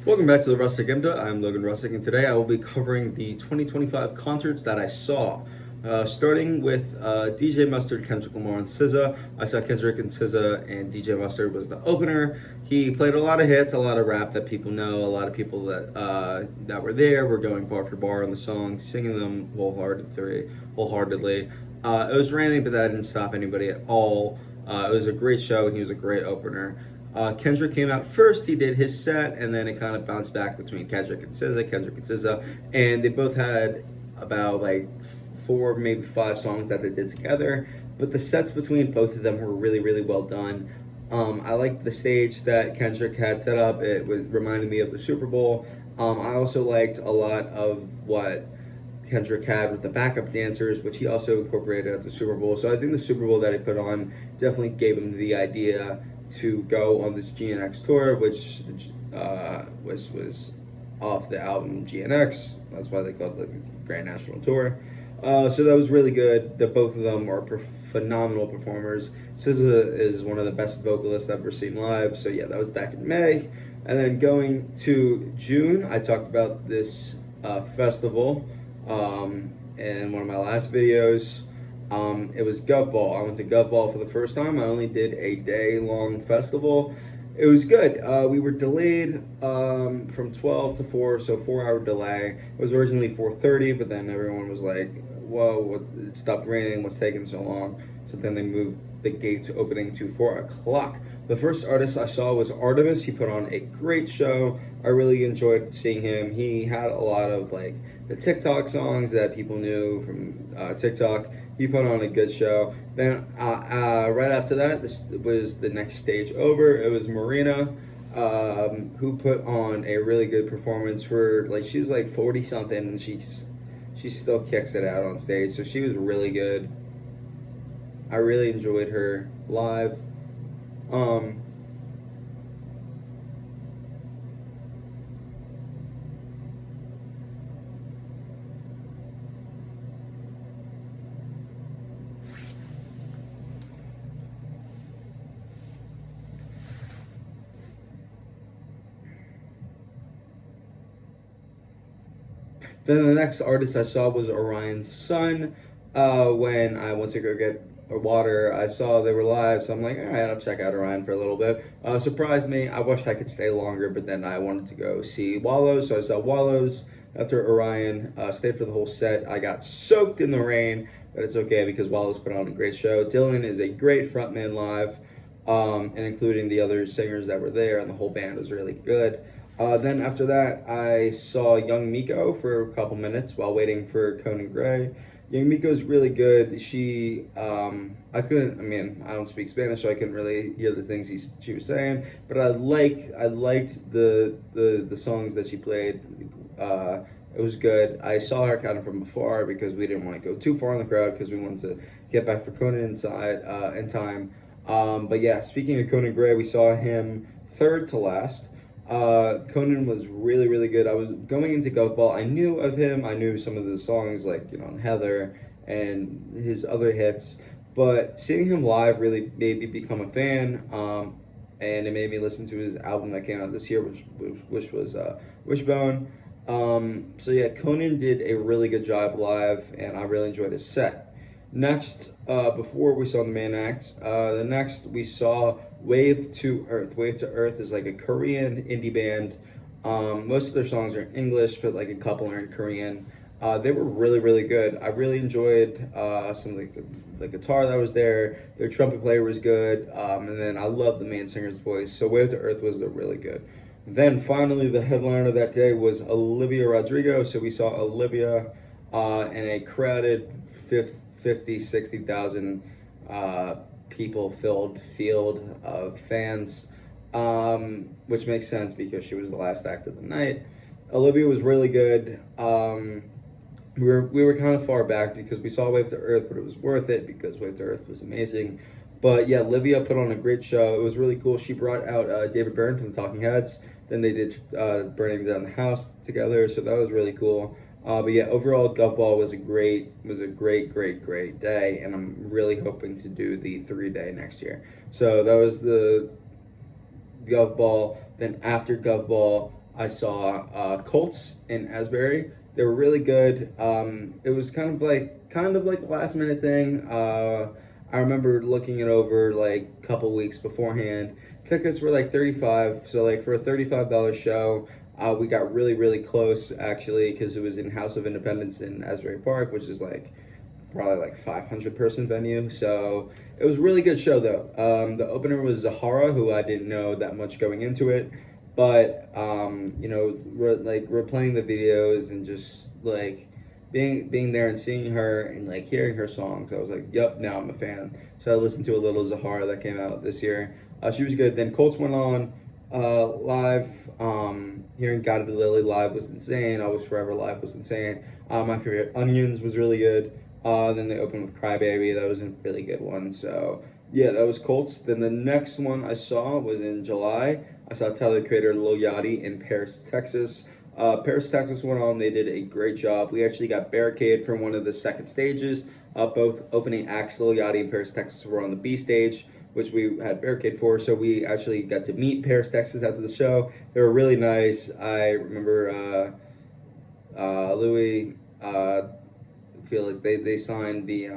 Welcome back to the Rustic IMDA. I'm Logan Rustic, and today I will be covering the 2025 concerts that I saw. Starting with DJ Mustard, Kendrick Lamar, and SZA. I saw Kendrick and SZA, and DJ Mustard was the opener. He played a lot of hits, a lot of rap that people know. A lot of people that were there were going bar for bar on the song, singing them wholeheartedly. It was raining, but that didn't stop anybody at all. It was a great show, and he was a great opener. Kendrick came out first. He did his set, and then it kind of bounced back between Kendrick and SZA, and they both had about like four, maybe five songs that they did together. But the sets between both of them were really, really well done. I liked the stage that Kendrick had set up. Reminded me of the Super Bowl. I also liked a lot of what Kendrick had with the backup dancers, which he also incorporated at the Super Bowl. So I think the Super Bowl that he put on definitely gave him the idea to go on this GNX tour, which was off the album GNX. That's why they called it the Grand National Tour. So that was really good. The both of them are phenomenal performers. SZA is one of the best vocalists I've ever seen live. So yeah, that was back in May. And then going to June, I talked about this festival in one of my last videos. It was Gov Ball. I went to Gov Ball for the first time. I only did a day-long festival. It was good. We were delayed from 12 to 4, so 4-hour delay. It was originally 4:30, but then everyone was like, whoa, it stopped raining. What's taking so long? So then they moved the gates opening to 4 o'clock. The first artist I saw was Artemis. He put on a great show. I really enjoyed seeing him. He had a lot of like the TikTok songs that people knew from TikTok. He put on a good show. Then right after that, this was the next stage over. It was Marina, who put on a really good performance for like she's like 40 something and she still kicks it out on stage. So she was really good. I really enjoyed her live. Um, Then the next artist I saw was Orion's Son. When I went to go get water, I saw they were live, so I'm like, all right, I'll check out Orion for a little bit. Surprised me. I wish I could stay longer, but then I wanted to go see Wallows, so I saw Wallows after Orion. Stayed for the whole set. I got soaked in the rain, but it's okay because Wallows put on a great show. Dylan is a great frontman live, and including the other singers that were there, and the whole band was really good. Then after that, I saw Young Miko for a couple minutes while waiting for Conan Gray. Young Miko's really good. I couldn't. I mean, I don't speak Spanish, so I couldn't really hear the things she was saying. But I liked the songs that she played. It was good. I saw her kind of from afar because we didn't want to go too far in the crowd because we wanted to get back for Conan inside in time. But yeah, speaking of Conan Gray, we saw him third to last. Conan was really, really good. I was going into Golf Ball. I knew of him. I knew some of the songs like, Heather and his other hits. But seeing him live really made me become a fan. And it made me listen to his album that came out this year, which was Wishbone. So yeah, Conan did a really good job live, and I really enjoyed his set. Next, before we saw the main act, the next we saw Wave to Earth. Wave to Earth is like a Korean indie band. Most of their songs are in English, but like a couple are in Korean. They were really, really good. I really enjoyed some of the guitar that was there. Their trumpet player was good, and then I love the main singer's voice. So Wave to Earth was really good. Then finally, the headliner that day was Olivia Rodrigo. So we saw Olivia in a crowded 60,000 people filled field of fans, which makes sense because she was the last act of the night. Olivia was really good. We were kind of far back because we saw Wave to Earth, but it was worth it because Wave to Earth was amazing. But yeah, Olivia put on a great show. It was really cool. She brought out David Byrne from the Talking Heads. Then they did Burning Down the House together, so that was really cool. But yeah, overall, Gov Ball was a great, great day, and I'm really hoping to do the 3-day next year. So that was the Gov Ball. Then after Gov Ball, I saw Colts in Asbury. They were really good. It was kind of like a last minute thing. I remember looking it over like a couple weeks beforehand. Tickets were like 35, so like for a $35 show, we got really close actually because it was in House of Independence in Asbury Park, which is like probably like 500-person venue. So it was a really good show though. The opener was Zahara, who I didn't know that much going into it, but we're playing the videos and just like being there and seeing her and like hearing her songs. I was like, yep, now I'm a fan. So I listened to a little Zahara that came out this year. She was good. Then Colts went on live. Hearing "Gotta Be Lily" live was insane. Always Forever live was insane. My favorite Onions was really good. Then they opened with Crybaby. That was a really good one. So yeah, that was Colts. Then the next one I saw was in July. I saw Tyler the Creator, Lil Yachty in Paris, Texas. Paris, Texas went on. They did a great job. We actually got barricade from one of the second stages. Both opening acts, Lil Yachty and Paris, Texas, were on the B stage, which we had barricade for. So we actually got to meet Paris, Texas after the show. They were really nice. I remember Louis, Felix. They signed the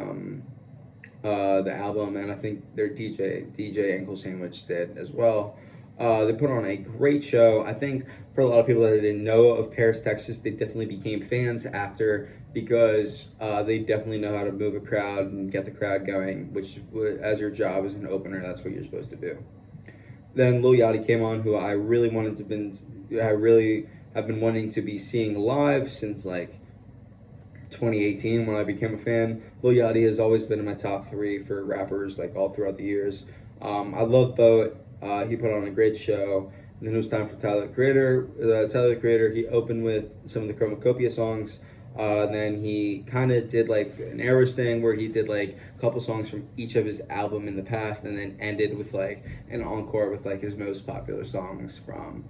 album, and I think their DJ Ankle Sandwich did as well. They put on a great show. I think for a lot of people that didn't know of Paris, Texas, they definitely became fans after because they definitely know how to move a crowd and get the crowd going, which as your job as an opener, that's what you're supposed to do. Then Lil Yachty came on, who I really have been wanting to be seeing live since like 2018 when I became a fan. Lil Yachty has always been in my top three for rappers like all throughout the years. I love Boat. He put on a great show. And then it was time for Tyler the Creator. Tyler the Creator, he opened with some of the Chromacopia songs. Then he kind of did like an Eras thing where he did like a couple songs from each of his album in the past, and then ended with like an encore with like his most popular songs from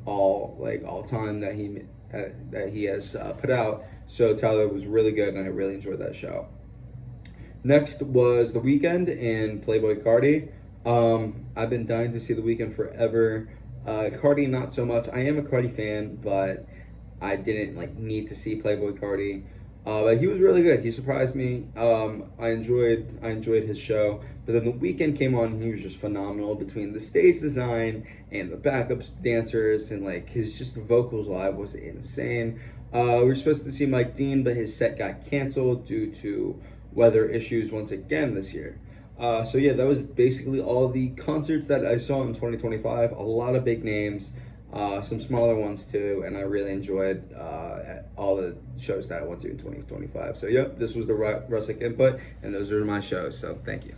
all time that he has put out. So Tyler was really good, and I really enjoyed that show. Next was The Weeknd and Playboi Carti. I've been dying to see The Weeknd forever. Carti, not so much. I am a Carti fan, but I didn't like need to see Playboi Carti. But he was really good. He surprised me. I enjoyed his show. But then The Weeknd came on, and he was just phenomenal between the stage design and the backup dancers, and like his just vocals live was insane. We were supposed to see Mike Dean, but his set got canceled due to weather issues once again this year. So yeah, that was basically all the concerts that I saw in 2025. A lot of big names, some smaller ones too, and I really enjoyed all the shows that I went to in 2025. So yep, this was the Russick Input, and those are my shows. So thank you.